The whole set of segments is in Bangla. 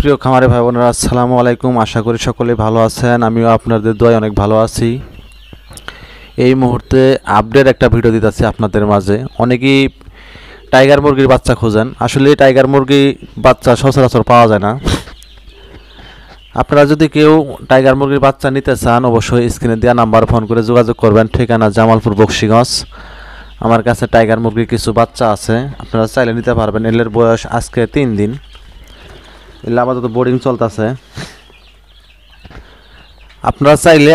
প্রিয় খামারে ভাই বোনেরা, আসসালামু আলাইকুম। আশা করি সকলে ভালো আছেন। আমিও আপনাদের দোয়ায় অনেক ভালো আছি। এই মুহূর্তে আপডেট একটা ভিডিও দিতেছি আপনাদের মাঝে। অনেকেই টাইগার মুরগির বাচ্চা খোঁজেন। আসলে টাইগার মুরগি বাচ্চা সচরাচর পাওয়া যায় না। আপনারা যদি কেউ টাইগার মুরগির বাচ্চা নিতে চান, অবশ্যই স্ক্রিনে দেওয়া নাম্বার ফোন করে যোগাযোগ করবেন। ঠিকানা জামালপুর বকশীগঞ্জ। আমার কাছে টাইগার মুরগির কিছু বাচ্চা আছে, আপনারা চাইলে নিতে পারবেন। এলের বয়স আজকে 3 দিন। এলে আপাতত বোর্ডিং চলতেছে। আপনারা চাইলে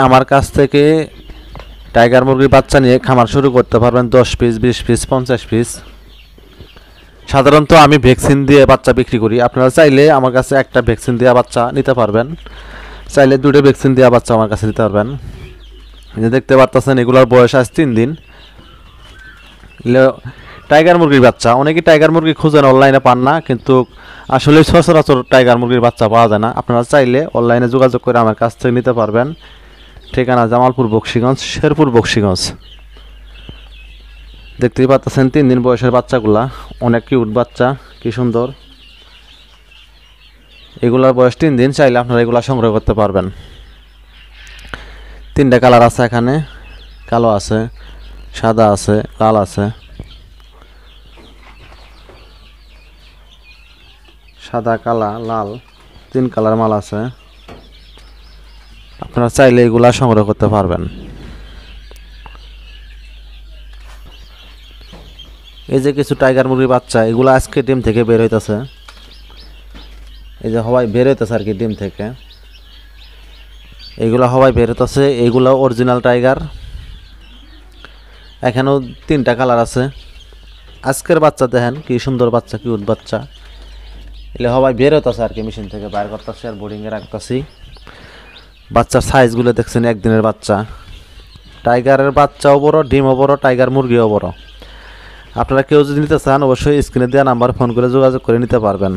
আমার কাছ থেকে টাইগার মুরগির বাচ্চা নিয়ে খামার শুরু করতে পারবেন। 10 পিস, 20 পিস, 50 পিস। সাধারণত আমি ভ্যাকসিন দিয়ে বাচ্চা বিক্রি করি। আপনারা চাইলে আমার কাছে একটা ভ্যাকসিন দেওয়া বাচ্চা নিতে পারবেন, চাইলে 2টো ভ্যাকসিন দেওয়া বাচ্চা আমার কাছে নিতে পারবেন। যে দেখতে পারতেছেন, এগুলোর বয়স আজ 3 দিন। টাইগার মুরগির বাচ্চা, অনেকেই টাইগার মুরগি খুঁজেন, অনলাইনে পান না, কিন্তু আসলে সচরাচর টাইগার মুরগির বাচ্চা পাওয়া যায় না। আপনারা চাইলে অনলাইনে যোগাযোগ করে আমার কাছ থেকে নিতে পারবেন। ঠিকানা জামালপুর বকশীগঞ্জ, শেরপুর বকশীগঞ্জ। দেখতেই পাচ্ছেন 3 দিন বয়সের বাচ্চাগুলা, অনেক কিউট বাচ্চা, কি সুন্দর। এগুলার বয়স 3 দিন। চাইলে আপনারা এগুলা সংগ্রহ করতে পারবেন। 3টা কালার আছে এখানে, কালো আছে, সাদা আছে, লাল আছে। সাদা, কালা, লাল, 3 কালার মাল আছে। আপনারা চাইলে এগুলা সংগ্রহ করতে পারবেন। এই যে কিছু টাইগার মুরগির বাচ্চা, এগুলো আজকে ডিম থেকে বের হইতেছে। এই যে হওয়াই বের হইতেছে আর কি ডিম থেকে। এইগুলা হওয়াই বের হইতেছে। এইগুলো অরিজিনাল টাইগার। এখানেও 3টা কালার আছে। আজকের বাচ্চা দেখেন কি সুন্দর বাচ্চা, কিউট বাচ্চা। এলে হওয়াই বের হইতেছে আর কি, মেশিন থেকে বাইর করতেছে আর বোর্ডিংয়ে রাখতেছি। বাচ্চার সাইজগুলো দেখছেন, একদিনের বাচ্চা। টাইগারের বাচ্চাও বড়, ডিমও বড়, টাইগার মুরগিও বড়। আপনারা কেউ যদি নিতে চান, অবশ্যই স্ক্রিনে দেওয়া নাম্বার ফোন করে যোগাযোগ করে নিতে পারবেন।